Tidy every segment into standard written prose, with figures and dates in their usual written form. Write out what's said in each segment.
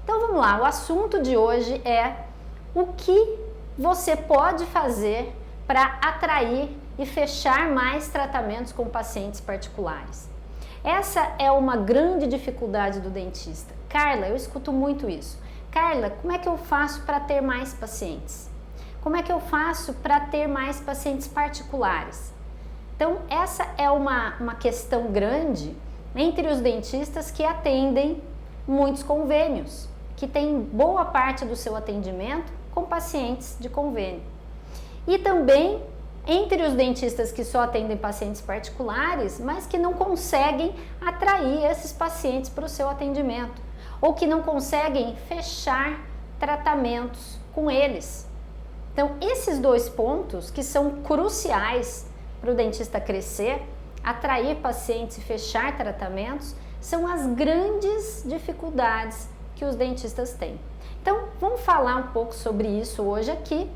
Então vamos lá, o assunto de hoje é o que você pode fazer para atrair e fechar mais tratamentos com pacientes particulares. Essa é uma grande dificuldade do dentista. Carla, eu escuto muito isso. Carla, como é que eu faço para ter mais pacientes? Como é que eu faço para ter mais pacientes particulares? Então, essa é uma questão grande entre os dentistas que atendem muitos convênios, que tem boa parte do seu atendimento com pacientes de convênio. E também entre os dentistas que só atendem pacientes particulares, mas que não conseguem atrair esses pacientes para o seu atendimento, ou que não conseguem fechar tratamentos com eles. Então, esses dois pontos que são cruciais para o dentista crescer, atrair pacientes e fechar tratamentos, são as grandes dificuldades que os dentistas têm. Então, vamos falar um pouco sobre isso hoje aqui,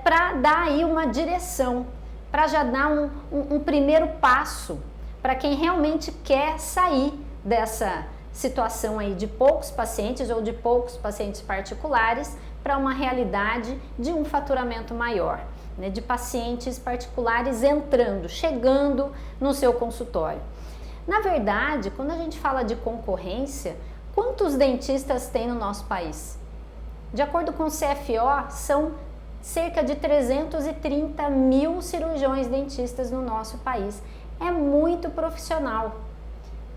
para dar aí uma direção, para já dar um primeiro passo para quem realmente quer sair dessa situação aí de poucos pacientes ou de poucos pacientes particulares para uma realidade de um faturamento maior, né, de pacientes particulares entrando, chegando no seu consultório. Na verdade, quando a gente fala de concorrência, quantos dentistas tem no nosso país? De acordo com o CFO, são cerca de 330 mil cirurgiões dentistas no nosso país. É muito profissional.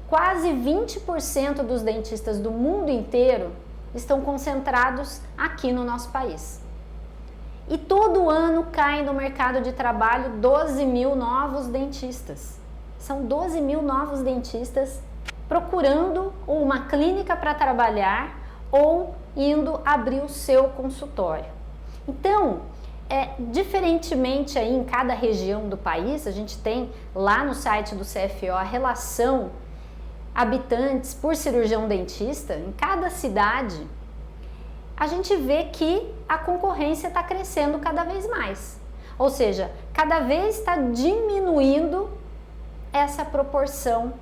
Quase 20% dos dentistas do mundo inteiro estão concentrados aqui no nosso país. E todo ano caem no mercado de trabalho 12 mil novos dentistas. São 12 mil novos dentistas procurando uma clínica para trabalhar ou indo abrir o seu consultório. Então, diferentemente aí em cada região do país, a gente tem lá no site do CFO a relação habitantes por cirurgião dentista, em cada cidade, a gente vê que a concorrência está crescendo cada vez mais. Ou seja, cada vez está diminuindo essa proporção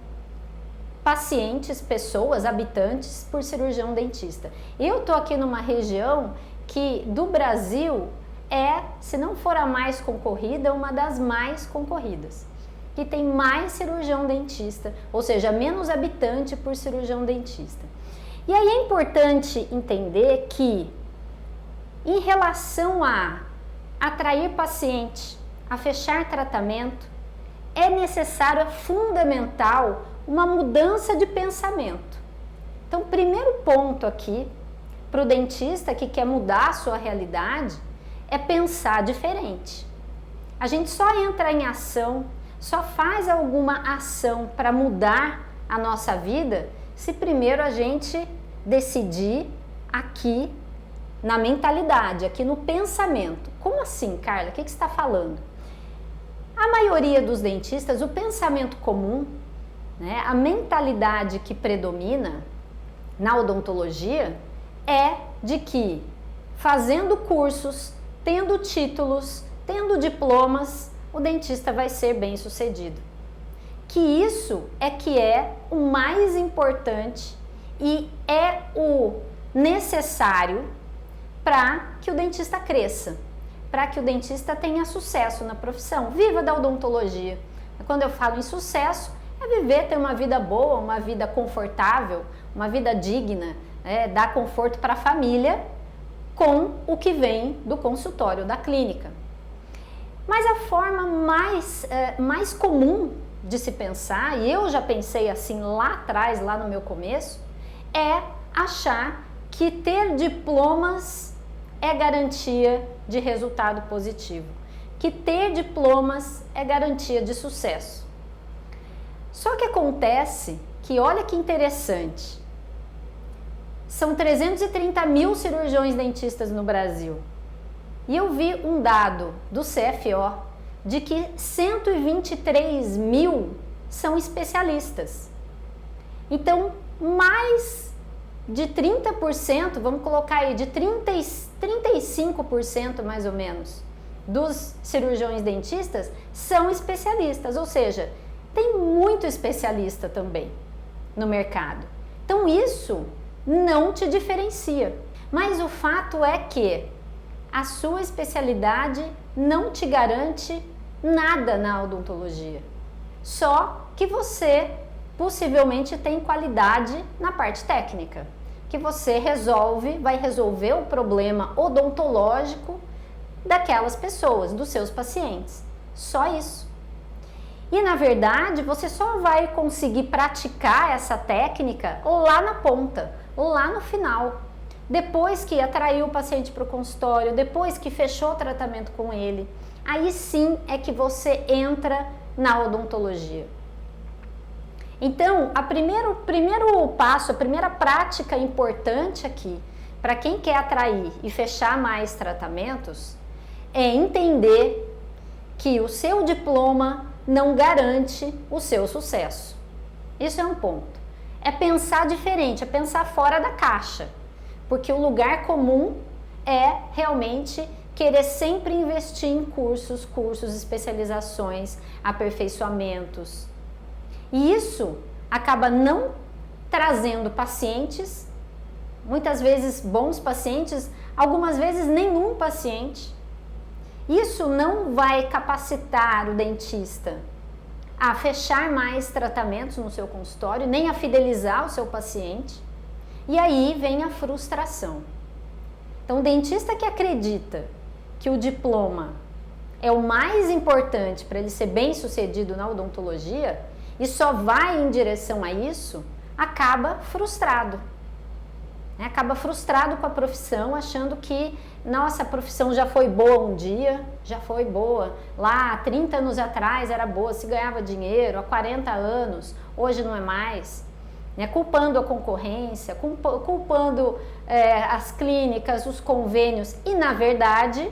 pacientes, pessoas, habitantes por cirurgião dentista. Eu estou aqui numa região que do Brasil se não for a mais concorrida, uma das mais concorridas, que tem mais cirurgião dentista, ou seja, menos habitante por cirurgião dentista. E aí é importante entender que, em relação a atrair paciente, a fechar tratamento, é necessário, é fundamental, uma mudança de pensamento. Então, primeiro ponto aqui, para o dentista que quer mudar a sua realidade, é pensar diferente. A gente só entra em ação, só faz alguma ação para mudar a nossa vida se primeiro a gente decidir aqui na mentalidade, aqui no pensamento. Como assim, Carla? O que você está falando? A maioria dos dentistas, o pensamento comum, né, a mentalidade que predomina na odontologia é de que fazendo cursos, tendo títulos, tendo diplomas, o dentista vai ser bem sucedido. Que isso é que é o mais importante e é o necessário para que o dentista cresça, para que o dentista tenha sucesso na profissão, viva da odontologia. Quando eu falo em sucesso, é viver, ter uma vida boa, uma vida confortável, uma vida digna, dar conforto para a família com o que vem do consultório, da clínica. Mas a forma mais comum de se pensar, e eu já pensei assim lá atrás, lá no meu começo, é achar que ter diplomas é garantia de resultado positivo, que ter diplomas é garantia de sucesso. Só que acontece que, olha que interessante, são 330 mil cirurgiões dentistas no Brasil. E eu vi um dado do CFO de que 123 mil são especialistas. Então, mais de 30%, vamos colocar aí, de 35% mais ou menos, dos cirurgiões dentistas são especialistas, ou seja, tem muito especialista também no mercado. Então, isso não te diferencia. Mas o fato é que a sua especialidade não te garante nada na odontologia. Só que você possivelmente tem qualidade na parte técnica, que você vai resolver o problema odontológico daquelas pessoas, dos seus pacientes. Só isso. E na verdade, você só vai conseguir praticar essa técnica lá na ponta, lá no final. Depois que atraiu o paciente para o consultório, depois que fechou o tratamento com ele, aí sim é que você entra na odontologia. Então, primeiro passo, a primeira prática importante aqui, para quem quer atrair e fechar mais tratamentos, é entender que o seu diploma não garante o seu sucesso. Isso é um ponto. É pensar diferente, é pensar fora da caixa. Porque o lugar comum é realmente querer sempre investir em cursos, especializações, aperfeiçoamentos. E isso acaba não trazendo pacientes, muitas vezes bons pacientes, algumas vezes nenhum paciente. Isso não vai capacitar o dentista a fechar mais tratamentos no seu consultório, nem a fidelizar o seu paciente. E aí vem a frustração. Então, o dentista que acredita que o diploma é o mais importante para ele ser bem sucedido na odontologia e só vai em direção a isso, acaba frustrado. Acaba frustrado com a profissão, achando que, nossa, a profissão já foi boa um dia, já foi boa. Lá, há 30 anos atrás era boa, se ganhava dinheiro, há 40 anos, hoje não é mais. Culpando a concorrência, culpando as clínicas, os convênios, e na verdade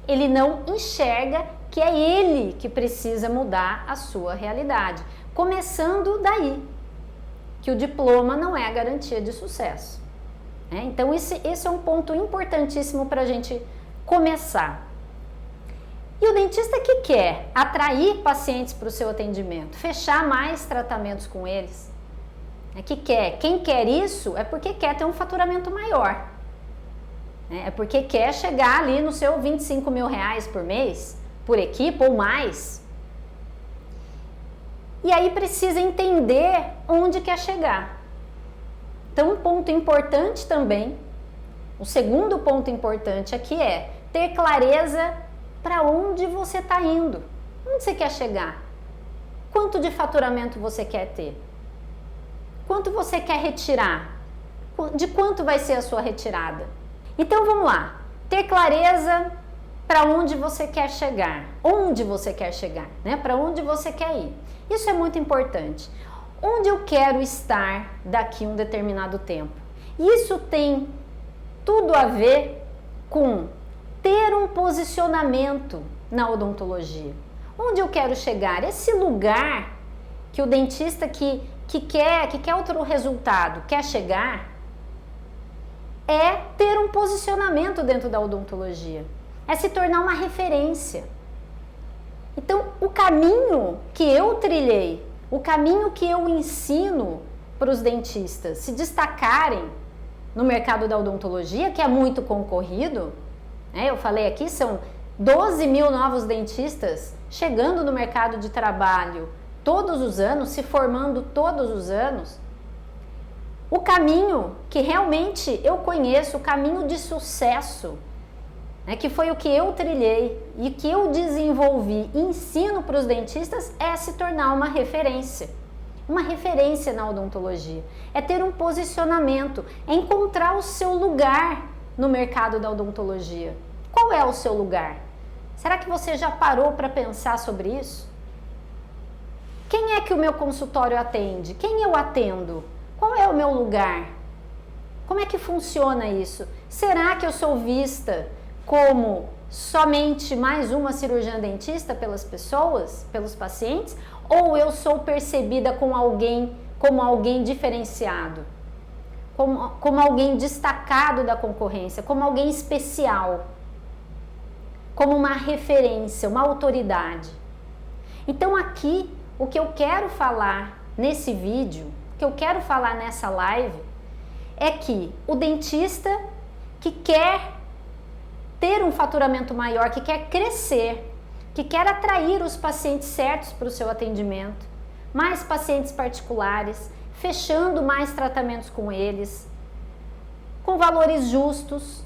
ele não enxerga que é ele que precisa mudar a sua realidade, começando daí, que o diploma não é a garantia de sucesso. Então esse é um ponto importantíssimo para a gente começar. E o dentista que quer atrair pacientes para o seu atendimento, fechar mais tratamentos com eles, quem quer isso é porque quer ter um faturamento maior, é porque quer chegar ali no seu 25 mil reais por mês, por equipe ou mais. E aí precisa entender onde quer chegar. Então, um ponto importante também, o segundo ponto importante aqui é ter clareza para onde você está indo, onde você quer chegar, quanto de faturamento você quer ter. Quanto você quer retirar? De quanto vai ser a sua retirada? Então vamos lá, ter clareza para onde você quer chegar, para onde você quer ir. Isso é muito importante. Onde eu quero estar daqui a um determinado tempo? Isso tem tudo a ver com ter um posicionamento na odontologia. Onde eu quero chegar? Esse lugar que o dentista que quer outro resultado, quer chegar, é ter um posicionamento dentro da odontologia, é se tornar uma referência. Então, o caminho que eu trilhei, o caminho que eu ensino para os dentistas se destacarem no mercado da odontologia, que é muito concorrido, eu falei aqui, são 12 mil novos dentistas chegando no mercado de trabalho todos os anos, se formando todos os anos. O caminho que realmente eu conheço, o caminho de sucesso, que foi o que eu trilhei e que eu desenvolvi, ensino para os dentistas, é se tornar uma referência na odontologia, é ter um posicionamento, é encontrar o seu lugar no mercado da odontologia. Qual é o seu lugar? Será que você já parou para pensar sobre isso? Quem é que o meu consultório atende? Quem eu atendo? Qual é o meu lugar? Como é que funciona isso? Será que eu sou vista como somente mais uma cirurgiã dentista pelas pessoas, pelos pacientes? Ou eu sou percebida como alguém diferenciado? Como alguém destacado da concorrência? Como alguém especial? Como uma referência, uma autoridade? Então aqui, o que eu quero falar nesse vídeo, o que eu quero falar nessa live, é que o dentista que quer ter um faturamento maior, que quer crescer, que quer atrair os pacientes certos para o seu atendimento, mais pacientes particulares, fechando mais tratamentos com eles, com valores justos,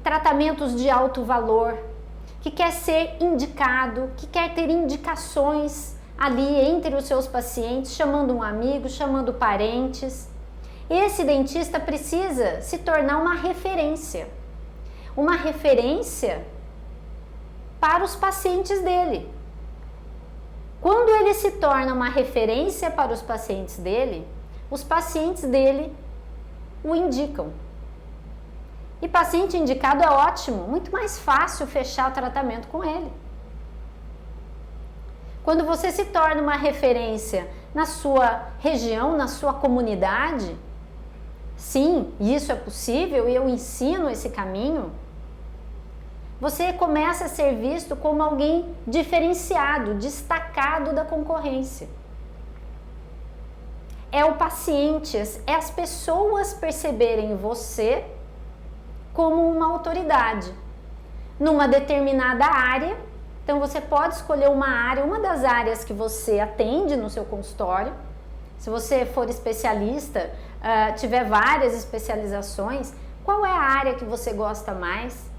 tratamentos de alto valor, que quer ser indicado, que quer ter indicações ali entre os seus pacientes, chamando um amigo, chamando parentes. Esse dentista precisa se tornar uma referência para os pacientes dele. Quando ele se torna uma referência para os pacientes dele, os pacientes dele o indicam. E paciente indicado é ótimo, muito mais fácil fechar o tratamento com ele. Quando você se torna uma referência na sua região, na sua comunidade, sim, isso é possível e eu ensino esse caminho, você começa a ser visto como alguém diferenciado, destacado da concorrência. É o paciente, é as pessoas perceberem você como uma autoridade numa determinada área. Então você pode escolher uma área, uma das áreas que você atende no seu consultório. Se você for especialista, tiver várias especializações, qual é a área que você gosta mais?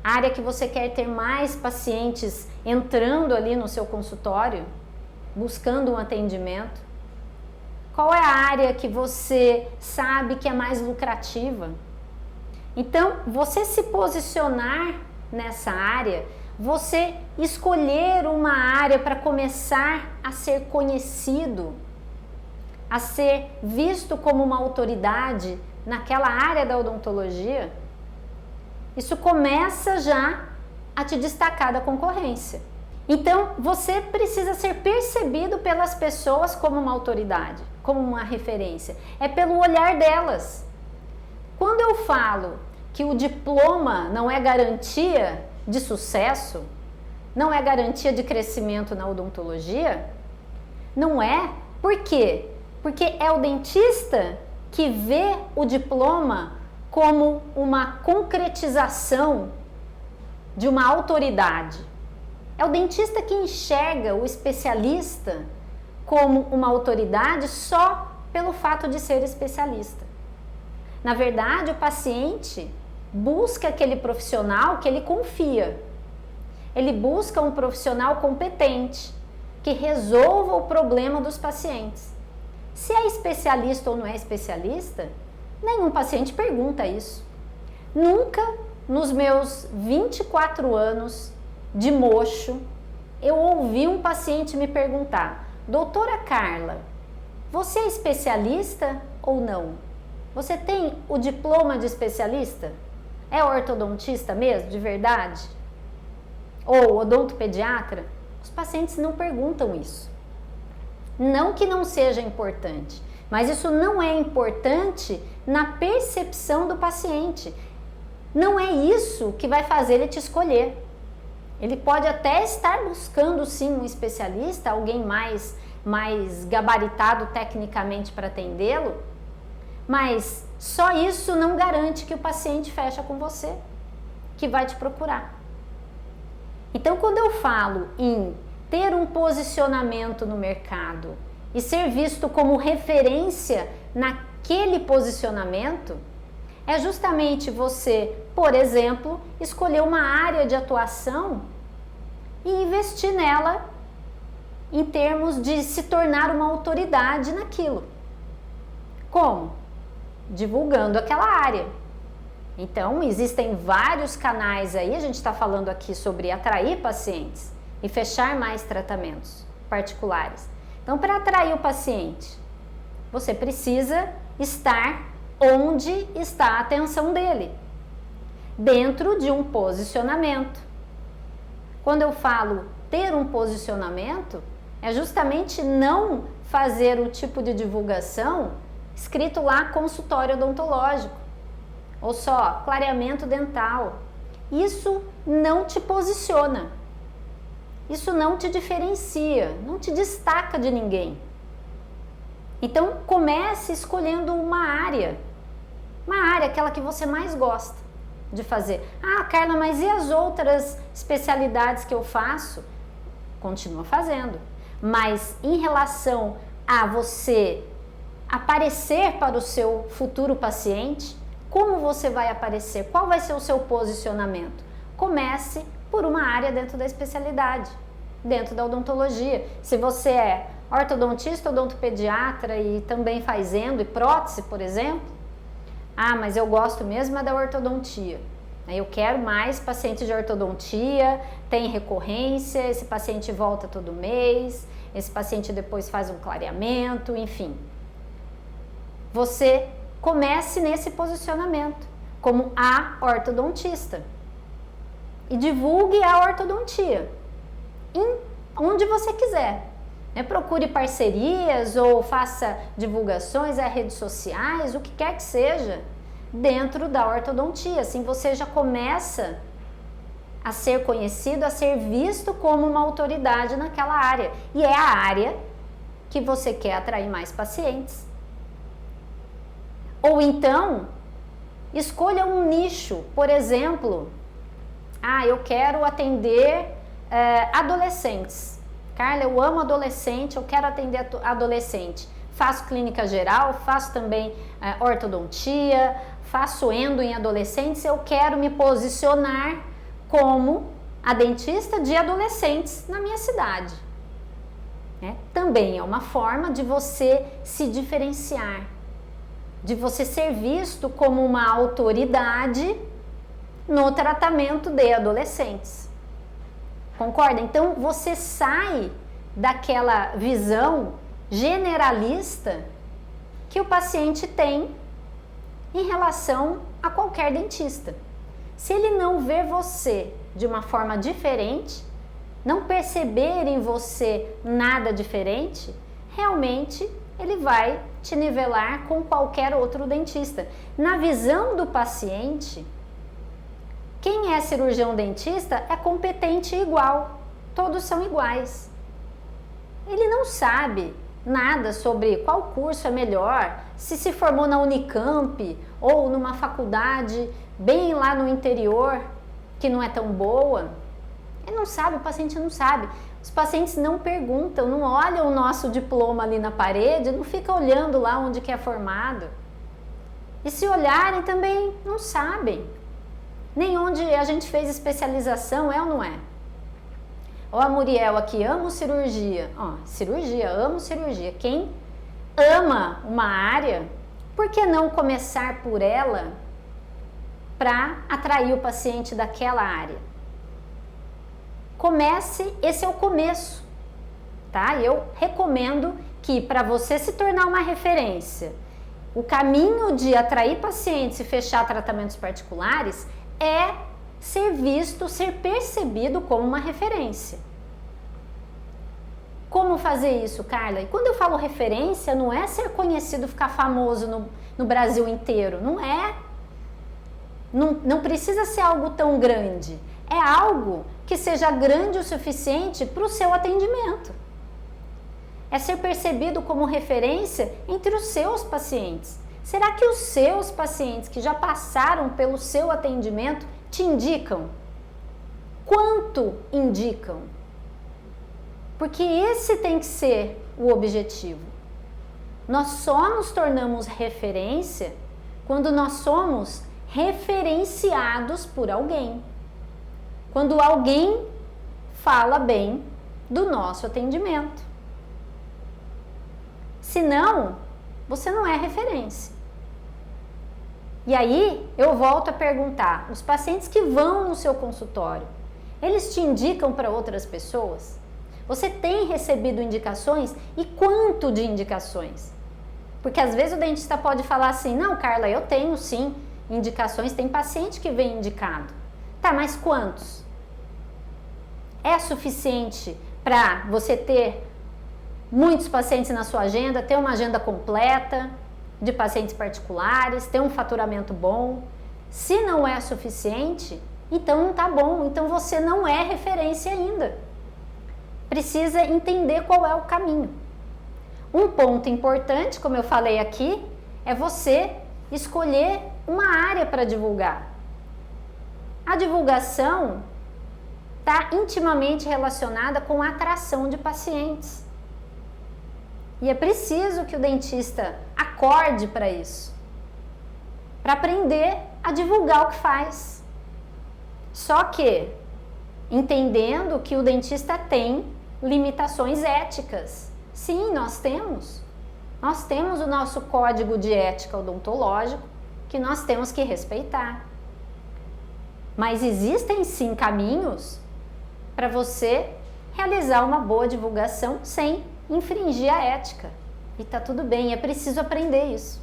A área que você quer ter mais pacientes entrando ali no seu consultório, buscando um atendimento? Qual é a área que você sabe que é mais lucrativa? Então, você se posicionar nessa área, você escolher uma área para começar a ser conhecido, a ser visto como uma autoridade naquela área da odontologia, isso começa já a te destacar da concorrência. Então, você precisa ser percebido pelas pessoas como uma autoridade, como uma referência. É pelo olhar delas. Quando eu falo que o diploma não é garantia de sucesso, não é garantia de crescimento na odontologia, não é. Por quê? Porque é o dentista que vê o diploma como uma concretização de uma autoridade. É o dentista que enxerga o especialista como uma autoridade só pelo fato de ser especialista. Na verdade, o paciente busca aquele profissional que ele confia. Ele busca um profissional competente, que resolva o problema dos pacientes. Se é especialista ou não é especialista, nenhum paciente pergunta isso. Nunca nos meus 24 anos de mocho, eu ouvi um paciente me perguntar: doutora Carla, você é especialista ou não? Você tem o diploma de especialista? É ortodontista mesmo, de verdade? Ou odontopediatra? Os pacientes não perguntam isso. Não que não seja importante, mas isso não é importante na percepção do paciente. Não é isso que vai fazer ele te escolher. Ele pode até estar buscando sim um especialista, alguém mais gabaritado tecnicamente para atendê-lo, mas só isso não garante que o paciente fecha com você, que vai te procurar. Então, quando eu falo em ter um posicionamento no mercado e ser visto como referência naquele posicionamento, é justamente você, por exemplo, escolher uma área de atuação e investir nela em termos de se tornar uma autoridade naquilo. Como? Divulgando aquela área. Então, existem vários canais aí, a gente está falando aqui sobre atrair pacientes e fechar mais tratamentos particulares. Então, para atrair o paciente, você precisa estar onde está a atenção dele, dentro de um posicionamento. Quando eu falo ter um posicionamento, é justamente não fazer o tipo de divulgação escrito lá consultório odontológico, ou só clareamento dental. Isso não te posiciona, isso não te diferencia, não te destaca de ninguém. Então comece escolhendo uma área uma área, aquela que você mais gosta de fazer. Ah, Carla, mas e as outras especialidades que eu faço? Continua fazendo. Mas em relação a você aparecer para o seu futuro paciente, como você vai aparecer? Qual vai ser o seu posicionamento? Comece por uma área dentro da especialidade, dentro da odontologia. Se você é ortodontista, odontopediatra e também faz endo e prótese, por exemplo, ah, mas eu gosto mesmo da ortodontia. Eu quero mais pacientes de ortodontia, tem recorrência, esse paciente volta todo mês, esse paciente depois faz um clareamento, enfim. Você comece nesse posicionamento, como a ortodontista. E divulgue a ortodontia, onde você quiser. Procure parcerias ou faça divulgações a redes sociais, o que quer que seja, dentro da ortodontia. Assim você já começa a ser conhecido, a ser visto como uma autoridade naquela área. E é a área que você quer atrair mais pacientes. Ou então, escolha um nicho, por exemplo, eu quero atender adolescentes. Carla, eu amo adolescente, eu quero atender adolescente. Faço clínica geral, faço também ortodontia, faço endo em adolescentes, eu quero me posicionar como a dentista de adolescentes na minha cidade. Também é uma forma de você se diferenciar, de você ser visto como uma autoridade no tratamento de adolescentes. Concorda? Então você sai daquela visão generalista que o paciente tem em relação a qualquer dentista. Se ele não vê você de uma forma diferente, não perceber em você nada diferente, realmente ele vai te nivelar com qualquer outro dentista. Na visão do paciente, quem é cirurgião dentista é competente igual, todos são iguais. Ele não sabe nada sobre qual curso é melhor, se formou na Unicamp ou numa faculdade bem lá no interior que não é tão boa. Ele não sabe, o paciente não sabe. Os pacientes não perguntam, não olham o nosso diploma ali na parede, não ficam olhando lá onde que é formado. E se olharem também não sabem. Nem onde a gente fez especialização, é ou não é? Ó, a Muriel aqui, amo cirurgia. Cirurgia, amo cirurgia. Quem ama uma área, por que não começar por ela para atrair o paciente daquela área? Comece, esse é o começo, tá? Eu recomendo que para você se tornar uma referência, o caminho de atrair pacientes e fechar tratamentos particulares é ser visto, ser percebido como uma referência. Como fazer isso, Carla? E quando eu falo referência, não é ser conhecido, ficar famoso no Brasil inteiro, não é. Não precisa ser algo tão grande, é algo que seja grande o suficiente para o seu atendimento. É ser percebido como referência entre os seus pacientes. Será que os seus pacientes que já passaram pelo seu atendimento te indicam? Quanto indicam? Porque esse tem que ser o objetivo. Nós só nos tornamos referência quando nós somos referenciados por alguém. Quando alguém fala bem do nosso atendimento. Senão, você não é referência. E aí, eu volto a perguntar, os pacientes que vão no seu consultório, eles te indicam para outras pessoas? Você tem recebido indicações? E quanto de indicações? Porque às vezes o dentista pode falar assim, não, Carla, eu tenho sim indicações, tem paciente que vem indicado. Tá, mas quantos? É suficiente para você ter muitos pacientes na sua agenda, ter uma agenda completa de pacientes particulares, ter um faturamento bom? Se não é suficiente, então não tá bom, então você não é referência ainda. Precisa entender qual é o caminho. Um ponto importante, como eu falei aqui, é você escolher uma área para divulgar. A divulgação está intimamente relacionada com a atração de pacientes. E é preciso que o dentista acorde para isso, para aprender a divulgar o que faz. Só que entendendo que o dentista tem limitações éticas. Sim, nós temos. Nós temos o nosso código de ética odontológico que nós temos que respeitar. Mas existem sim caminhos para você realizar uma boa divulgação sem infringir a ética. E tá tudo bem, é preciso aprender isso.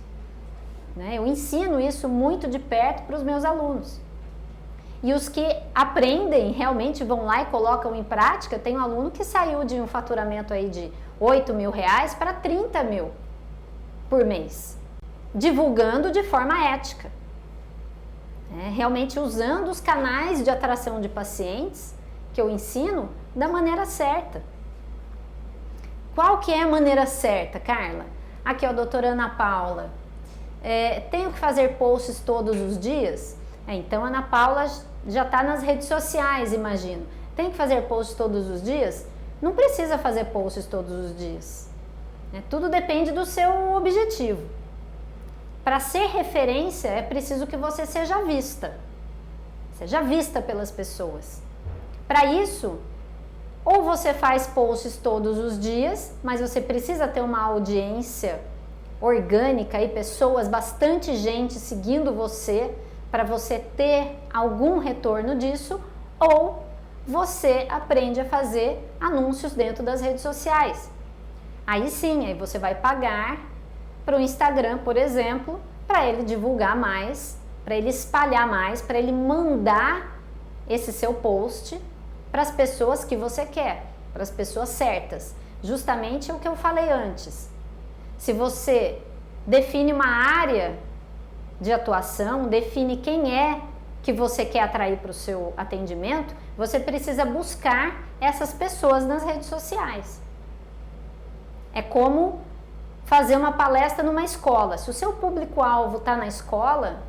Eu ensino isso muito de perto para os meus alunos. E os que aprendem, realmente vão lá e colocam em prática, tem um aluno que saiu de um faturamento aí de R$8.000 para 30 mil por mês, divulgando de forma ética. Realmente usando os canais de atração de pacientes que eu ensino da maneira certa. Qual que é a maneira certa, Carla? Aqui, ó, doutora Ana Paula. Tenho que fazer posts todos os dias? Então, a Ana Paula já está nas redes sociais, imagino. Tem que fazer posts todos os dias? Não precisa fazer posts todos os dias. Tudo depende do seu objetivo. Para ser referência, é preciso que você seja vista pelas pessoas. Para isso, ou você faz posts todos os dias, mas você precisa ter uma audiência orgânica e pessoas, bastante gente seguindo você, para você ter algum retorno disso, ou você aprende a fazer anúncios dentro das redes sociais. Aí sim, aí você vai pagar para o Instagram, por exemplo, para ele divulgar mais, para ele espalhar mais, para ele mandar esse seu post para as pessoas que você quer, para as pessoas certas. Justamente o que eu falei antes. Se você define uma área de atuação, define quem é que você quer atrair para o seu atendimento, você precisa buscar essas pessoas nas redes sociais. É como fazer uma palestra numa escola. Se o seu público-alvo está na escola,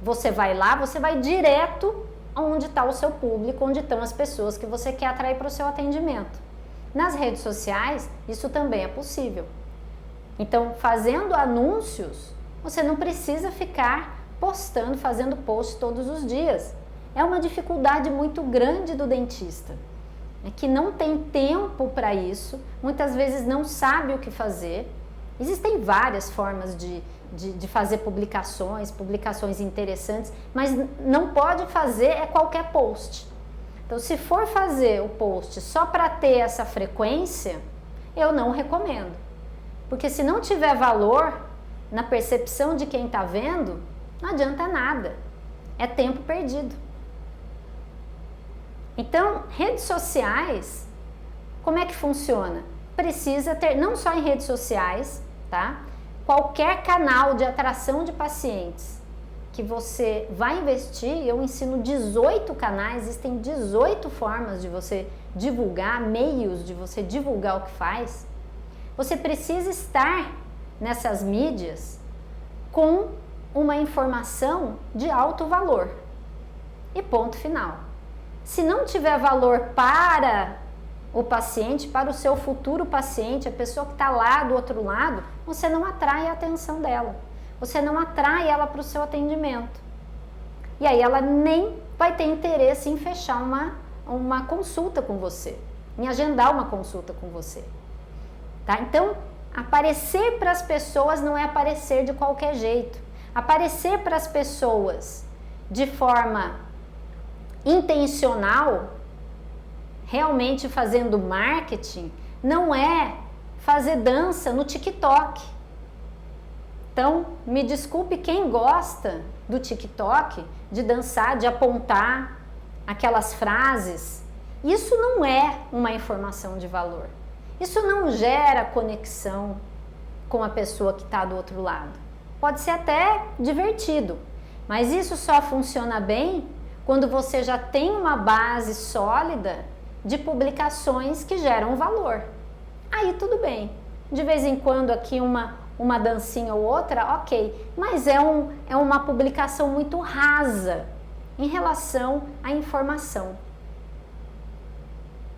você vai lá, você vai direto onde está o seu público, onde estão as pessoas que você quer atrair para o seu atendimento. Nas redes sociais, isso também é possível. Então, fazendo anúncios, você não precisa ficar postando, fazendo post todos os dias. É uma dificuldade muito grande do dentista, que não tem tempo para isso, muitas vezes não sabe o que fazer. Existem várias formas de fazer publicações interessantes, mas não pode fazer qualquer post. Então, se for fazer o post só para ter essa frequência, eu não recomendo. Porque se não tiver valor na percepção de quem está vendo, não adianta nada. É tempo perdido. Então, redes sociais, como é que funciona? Precisa ter, não só em redes sociais, tá? Qualquer canal de atração de pacientes que você vai investir, eu ensino 18 canais, existem 18 formas de você divulgar, meios de você divulgar o que faz. Você precisa estar nessas mídias com uma informação de alto valor. E ponto final. Se não tiver valor para o paciente, para o seu futuro paciente, a pessoa que está lá do outro lado, você não atrai a atenção dela. Você não atrai ela para o seu atendimento. E aí ela nem vai ter interesse em fechar uma consulta com você, em agendar uma consulta com você. Tá? Então, aparecer para as pessoas não é aparecer de qualquer jeito. Aparecer para as pessoas de forma intencional, realmente fazendo marketing, não é fazer dança no TikTok. Então, me desculpe quem gosta do TikTok, de dançar, de apontar aquelas frases. Isso não é uma informação de valor. Isso não gera conexão com a pessoa que está do outro lado. Pode ser até divertido, mas isso só funciona bem quando você já tem uma base sólida de publicações que geram valor. Aí tudo bem. De vez em quando aqui uma uma dancinha ou outra, ok, mas é uma publicação muito rasa em relação à informação.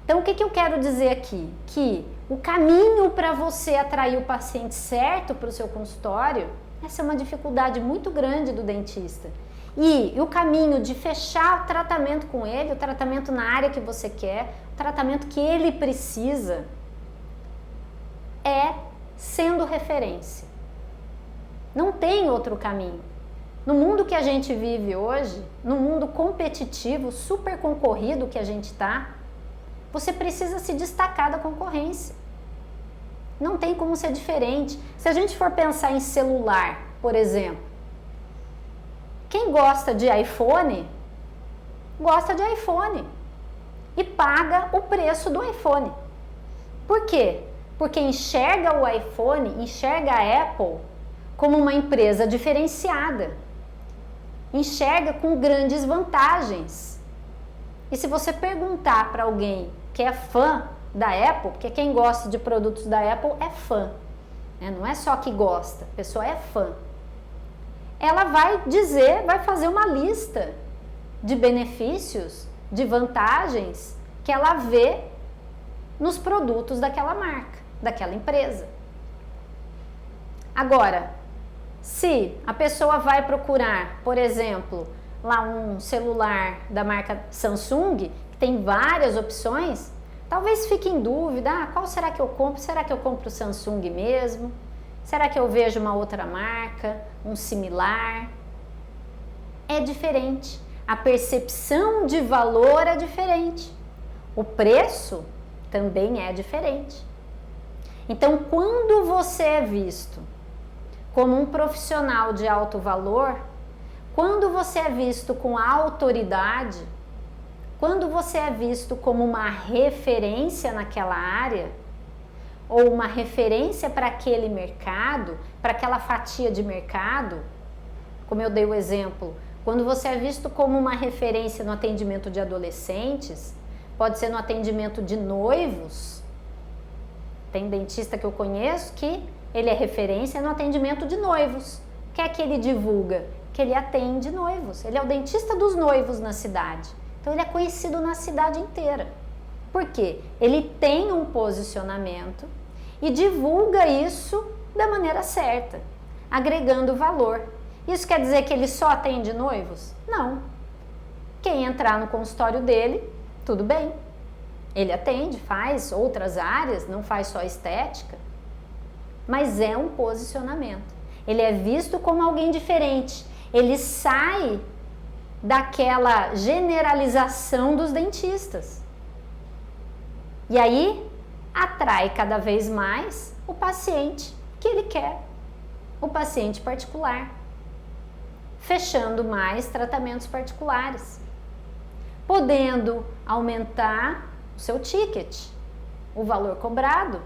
Então, o que eu quero dizer aqui? Que o caminho para você atrair o paciente certo para o seu consultório, essa é uma dificuldade muito grande do dentista. E o caminho de fechar o tratamento com ele, o tratamento na área que você quer, o tratamento que ele precisa, é sendo referência. Não tem outro caminho. No mundo que a gente vive hoje, no mundo competitivo, super concorrido que a gente está, você precisa se destacar da concorrência. Não tem como ser diferente. Se a gente for pensar em celular, por exemplo, quem gosta de iPhone, gosta de iPhone e paga o preço do iPhone. Por quê? Porque enxerga o iPhone, enxerga a Apple como uma empresa diferenciada, enxerga com grandes vantagens. E se você perguntar para alguém que é fã da Apple, porque quem gosta de produtos da Apple é fã, né? Não é só que gosta, a pessoa é fã. Ela vai dizer, vai fazer uma lista de benefícios, de vantagens que ela vê nos produtos daquela marca, daquela empresa. Agora, se a pessoa vai procurar, por exemplo, lá um celular da marca Samsung, que tem várias opções, talvez fique em dúvida, qual será que eu compro? Será que eu compro o Samsung mesmo? Será que eu vejo uma outra marca, um similar? É diferente. A percepção de valor é diferente. O preço também é diferente. Então, quando você é visto como um profissional de alto valor, quando você é visto com autoridade, quando você é visto como uma referência naquela área, ou uma referência para aquele mercado, para aquela fatia de mercado, como eu dei o exemplo, quando você é visto como uma referência no atendimento de adolescentes, pode ser no atendimento de noivos. Tem dentista que eu conheço que ele é referência no atendimento de noivos. O que é que ele divulga? Que ele atende noivos. Ele é o dentista dos noivos na cidade. Então ele é conhecido na cidade inteira. Por quê? Ele tem um posicionamento e divulga isso da maneira certa, agregando valor. Isso quer dizer que ele só atende noivos? Não. Quem entrar no consultório dele, tudo bem. Ele atende, faz outras áreas, não faz só estética, mas é um posicionamento. Ele é visto como alguém diferente. Ele sai daquela generalização dos dentistas. E aí atrai cada vez mais o paciente que ele quer, o paciente particular, fechando mais tratamentos particulares, podendo aumentar o seu ticket, o valor cobrado.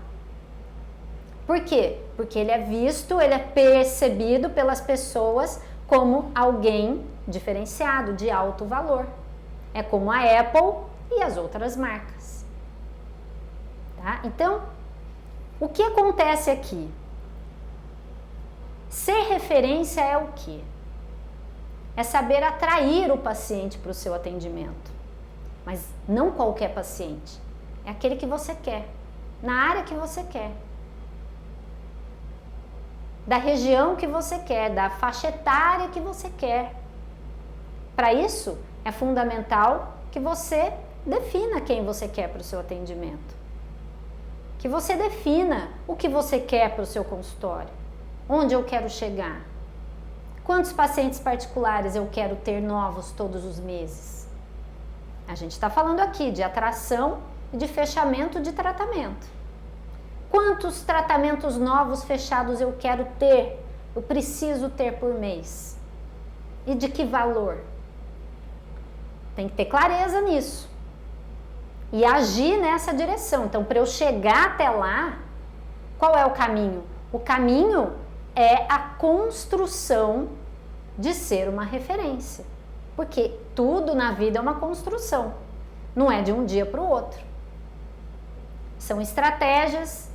Por quê? Porque ele é visto, ele é percebido pelas pessoas como alguém diferenciado, de alto valor. É como a Apple e as outras marcas. Tá? Então, o que acontece aqui? Ser referência é o quê? É saber atrair o paciente para o seu atendimento. Mas não qualquer paciente. É aquele que você quer, na área que você quer, da região que você quer, da faixa etária que você quer. Para isso, é fundamental que você defina quem você quer para o seu atendimento. Que você defina o que você quer para o seu consultório. Onde eu quero chegar? Quantos pacientes particulares eu quero ter novos todos os meses? A gente está falando aqui de atração e de fechamento de tratamento. Quantos tratamentos novos fechados eu quero ter? Eu preciso ter por mês? E de que valor? Tem que ter clareza nisso. E agir nessa direção. Então, para eu chegar até lá, qual é o caminho? O caminho é a construção de ser uma referência. Porque tudo na vida é uma construção. Não é de um dia para o outro. São estratégias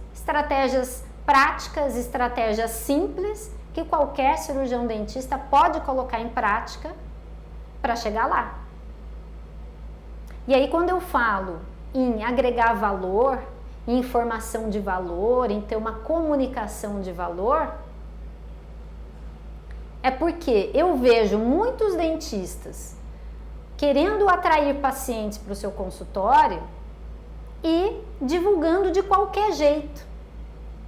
práticas, estratégias simples que qualquer cirurgião dentista pode colocar em prática para chegar lá. E aí, quando eu falo em agregar valor, em informação de valor, em ter uma comunicação de valor, é porque eu vejo muitos dentistas querendo atrair pacientes para o seu consultório e divulgando de qualquer jeito,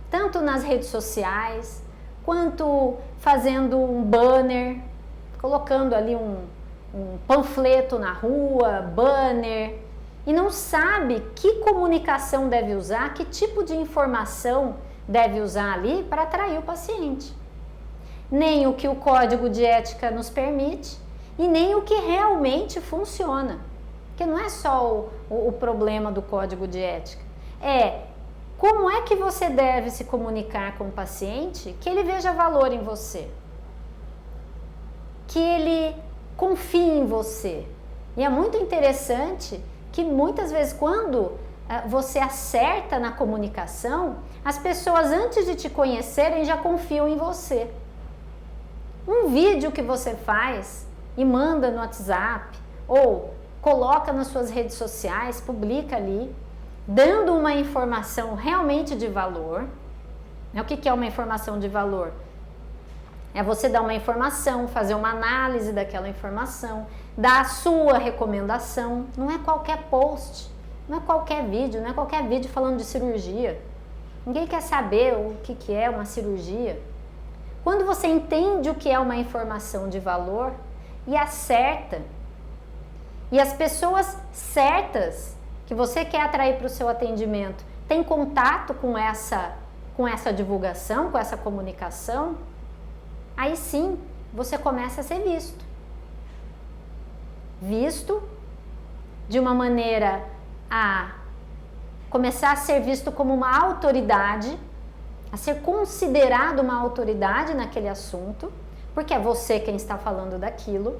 tanto nas redes sociais, quanto fazendo um banner, colocando ali um panfleto na rua, banner, e não sabe que comunicação deve usar, que tipo de informação deve usar ali para atrair o paciente. Nem o que o código de ética nos permite e nem o que realmente funciona. Porque não é só o problema do código de ética, é como é que você deve se comunicar com o paciente que ele veja valor em você, que ele confie em você. E é muito interessante que muitas vezes quando você acerta na comunicação, as pessoas antes de te conhecerem já confiam em você. Um vídeo que você faz e manda no WhatsApp ou coloca nas suas redes sociais, publica ali, dando uma informação realmente de valor. O que é uma informação de valor? É você dar uma informação, fazer uma análise daquela informação, dar a sua recomendação. Não é qualquer post, não é qualquer vídeo, não é qualquer vídeo falando de cirurgia. Ninguém quer saber o que é uma cirurgia. Quando você entende o que é uma informação de valor e acerta, e as pessoas certas que você quer atrair para o seu atendimento têm contato com essa divulgação, com essa comunicação, aí sim você começa a ser visto. Visto de uma maneira a começar a ser visto como uma autoridade, a ser considerado uma autoridade naquele assunto, porque é você quem está falando daquilo.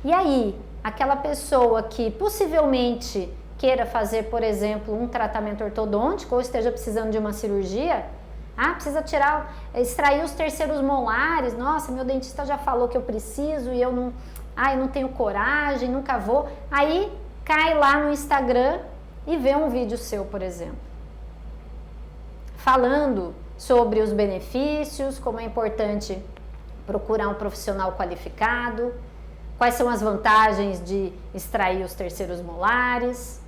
E aí, aquela pessoa que possivelmente queira fazer, por exemplo, um tratamento ortodôntico ou esteja precisando de uma cirurgia, precisa extrair os terceiros molares, nossa, meu dentista já falou que eu preciso e eu não tenho coragem, nunca vou. Aí cai lá no Instagram e vê um vídeo seu, por exemplo, falando sobre os benefícios, como é importante procurar um profissional qualificado, quais são as vantagens de extrair os terceiros molares.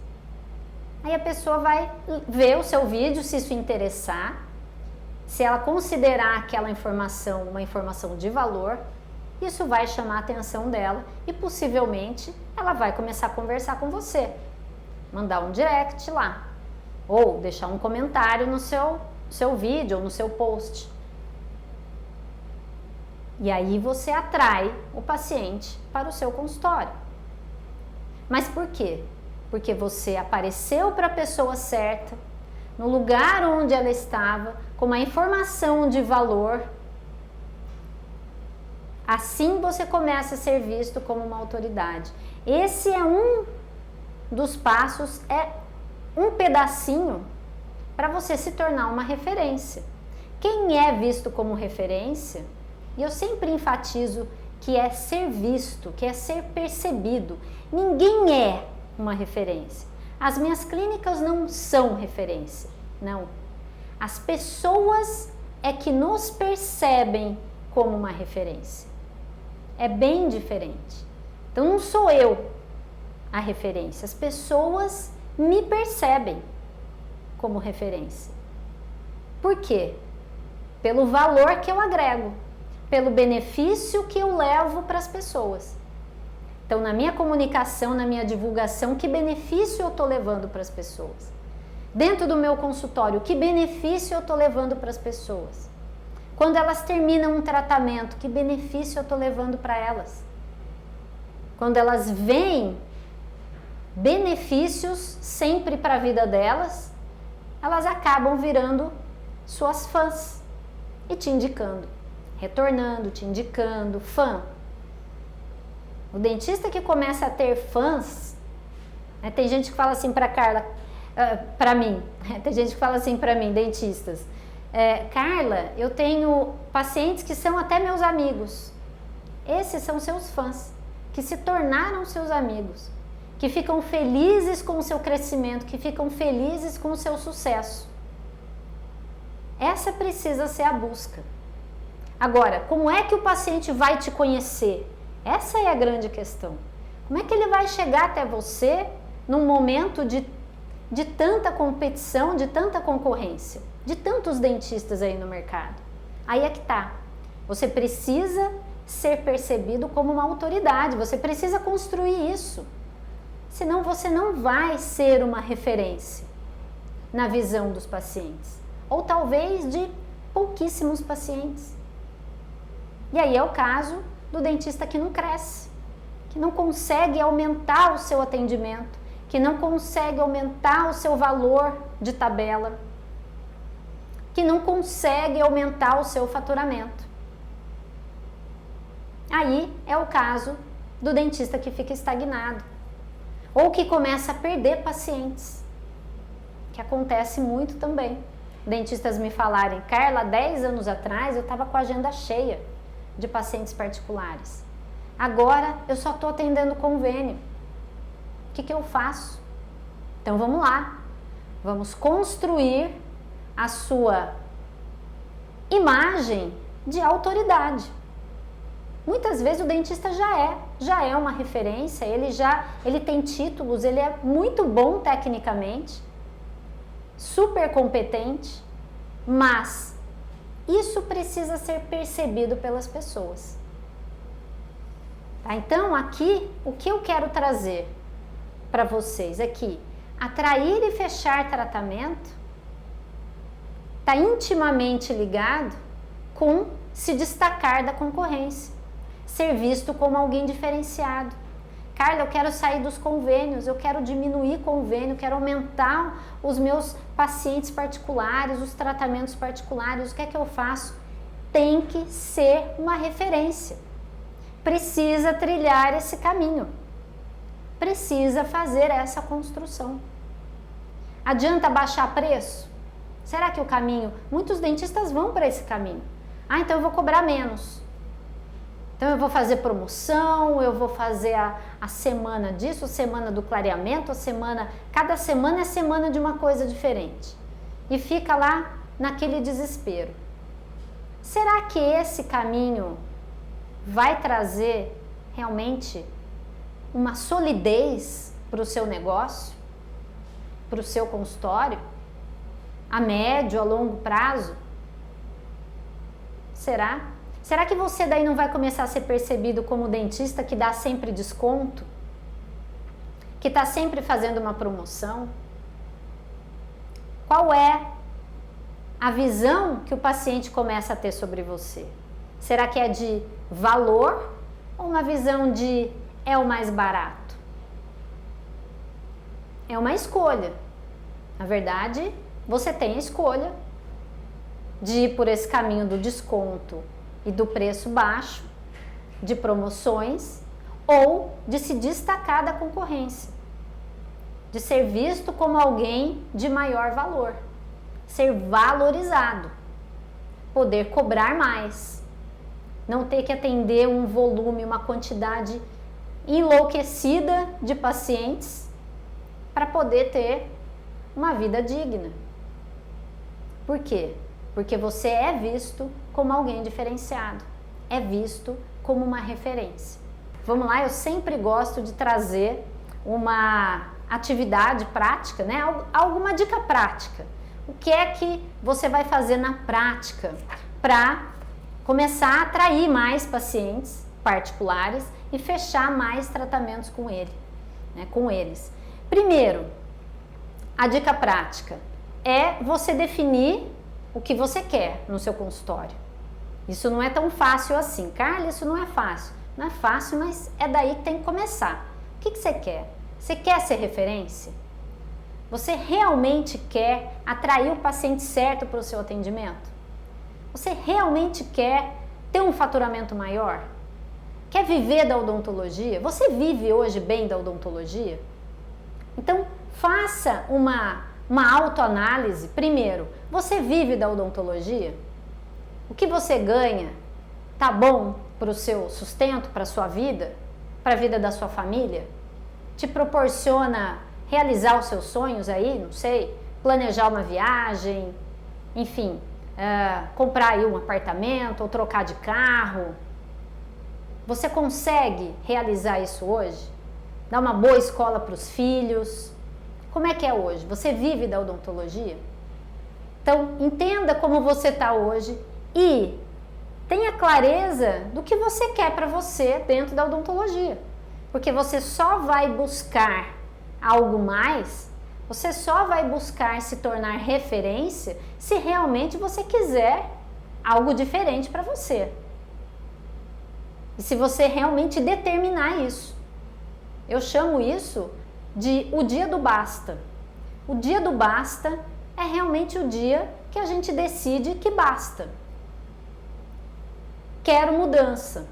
Aí a pessoa vai ver o seu vídeo, se isso interessar, se ela considerar aquela informação uma informação de valor, isso vai chamar a atenção dela e possivelmente ela vai começar a conversar com você, mandar um direct lá, ou deixar um comentário no seu vídeo ou no seu post. E aí você atrai o paciente para o seu consultório. Mas por quê? Porque você apareceu para a pessoa certa, no lugar onde ela estava, com uma informação de valor. Assim você começa a ser visto como uma autoridade. Esse é um dos passos, é um pedacinho para você se tornar uma referência. Quem é visto como referência, e eu sempre enfatizo que é ser visto, que é ser percebido. Ninguém é uma referência. As minhas clínicas não são referência, não. As pessoas é que nos percebem como uma referência. É bem diferente. Então não sou eu a referência, as pessoas me percebem como referência. Por quê? Pelo valor que eu agrego, pelo benefício que eu levo para as pessoas. Então, na minha comunicação, na minha divulgação, que benefício eu estou levando para as pessoas? Dentro do meu consultório, que benefício eu estou levando para as pessoas? Quando elas terminam um tratamento, que benefício eu estou levando para elas? Quando elas veem benefícios sempre para a vida delas, elas acabam virando suas fãs e te indicando, retornando, te indicando, fã. O dentista que começa a ter fãs, tem gente que fala assim para Carla, para mim, tem gente que fala assim para mim, dentistas, Carla, eu tenho pacientes que são até meus amigos. Esses são seus fãs, que se tornaram seus amigos, que ficam felizes com o seu crescimento, que ficam felizes com o seu sucesso. Essa precisa ser a busca. Agora, como é que o paciente vai te conhecer? Essa é a grande questão. Como é que ele vai chegar até você num momento de tanta competição, de tanta concorrência, de tantos dentistas aí no mercado? Aí é que tá. Você precisa ser percebido como uma autoridade, você precisa construir isso. Senão você não vai ser uma referência na visão dos pacientes. Ou talvez de pouquíssimos pacientes. E aí é o caso do dentista que não cresce, que não consegue aumentar o seu atendimento, que não consegue aumentar o seu valor de tabela, que não consegue aumentar o seu faturamento. Aí é o caso do dentista que fica estagnado, ou que começa a perder pacientes, que acontece muito também. Dentistas me falarem, Carla, 10 anos atrás eu estava com a agenda cheia de pacientes particulares. Agora eu só estou atendendo convênio. O que eu faço? Então vamos lá. Vamos construir a sua imagem de autoridade. Muitas vezes o dentista já é uma referência, ele tem títulos, ele é muito bom tecnicamente, super competente, mas isso precisa ser percebido pelas pessoas. Tá? Então aqui, o que eu quero trazer para vocês é que atrair e fechar tratamento está intimamente ligado com se destacar da concorrência, ser visto como alguém diferenciado. Carla, eu quero sair dos convênios, eu quero diminuir convênio, quero aumentar os meus pacientes particulares, os tratamentos particulares, o que é que eu faço? Tem que ser uma referência. Precisa trilhar esse caminho. Precisa fazer essa construção. Adianta baixar preço? Será que o caminho... Muitos dentistas vão para esse caminho. Então eu vou cobrar menos. Então eu vou fazer promoção, eu vou fazer a semana disso, a semana do clareamento, cada semana é semana de uma coisa diferente. E fica lá naquele desespero. Será que esse caminho vai trazer realmente uma solidez para o seu negócio, para o seu consultório, a médio, a longo prazo? Será? Será que você daí não vai começar a ser percebido como dentista que dá sempre desconto? Que está sempre fazendo uma promoção? Qual é a visão que o paciente começa a ter sobre você? Será que é de valor ou uma visão de é o mais barato? É uma escolha. Na verdade, você tem a escolha de ir por esse caminho do desconto e do preço baixo, de promoções, ou de se destacar da concorrência, de ser visto como alguém de maior valor, ser valorizado, poder cobrar mais, não ter que atender um volume, uma quantidade enlouquecida de pacientes para poder ter uma vida digna. Por quê? Porque você é visto como alguém diferenciado, é visto como uma referência. Vamos lá, eu sempre gosto de trazer uma atividade prática, né? Alguma dica prática. O que é que você vai fazer na prática para começar a atrair mais pacientes particulares e fechar mais tratamentos com eles? Primeiro, a dica prática é você definir o que você quer no seu consultório. Isso não é tão fácil assim. Carla, isso não é fácil. Não é fácil, mas é daí que tem que começar. O que você quer? Você quer ser referência? Você realmente quer atrair o paciente certo para o seu atendimento? Você realmente quer ter um faturamento maior? Quer viver da odontologia? Você vive hoje bem da odontologia? Então, faça uma uma autoanálise. Primeiro, você vive da odontologia? O que você ganha tá bom para o seu sustento, para a sua vida, para a vida da sua família? Te proporciona realizar os seus sonhos aí, não sei, planejar uma viagem, enfim, comprar aí um apartamento ou trocar de carro? Você consegue realizar isso hoje? Dar uma boa escola para os filhos? Como é que é hoje? Você vive da odontologia? Então, entenda como você está hoje e tenha clareza do que você quer para você dentro da odontologia. Porque você só vai buscar algo mais, você só vai buscar se tornar referência se realmente você quiser algo diferente para você. E se você realmente determinar isso. Eu chamo isso de o dia do basta. O dia do basta é realmente o dia que a gente decide que basta. Quero mudança.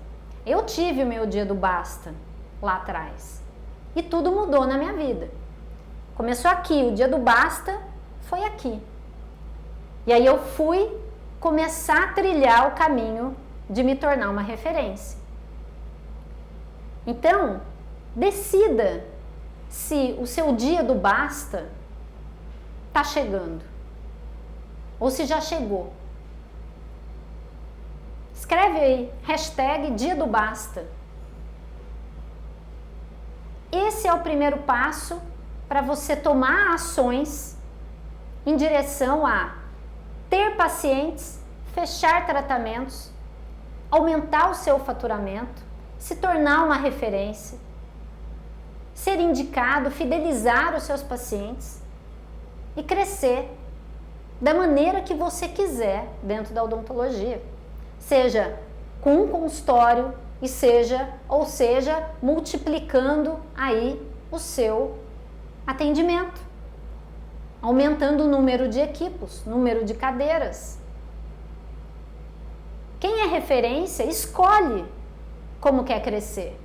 Eu tive o meu dia do basta lá atrás. E tudo mudou na minha vida. Começou aqui, o dia do basta foi aqui. E aí eu fui começar a trilhar o caminho de me tornar uma referência. Então, decida se o seu dia do basta está chegando ou se já chegou. Escreve aí, hashtag dia do basta. Esse é o primeiro passo para você tomar ações em direção a ter pacientes, fechar tratamentos, aumentar o seu faturamento, se tornar uma referência, ser indicado, fidelizar os seus pacientes e crescer da maneira que você quiser dentro da odontologia, seja com um consultório e seja multiplicando aí o seu atendimento, aumentando o número de equipos, número de cadeiras. Quem é referência escolhe como quer crescer.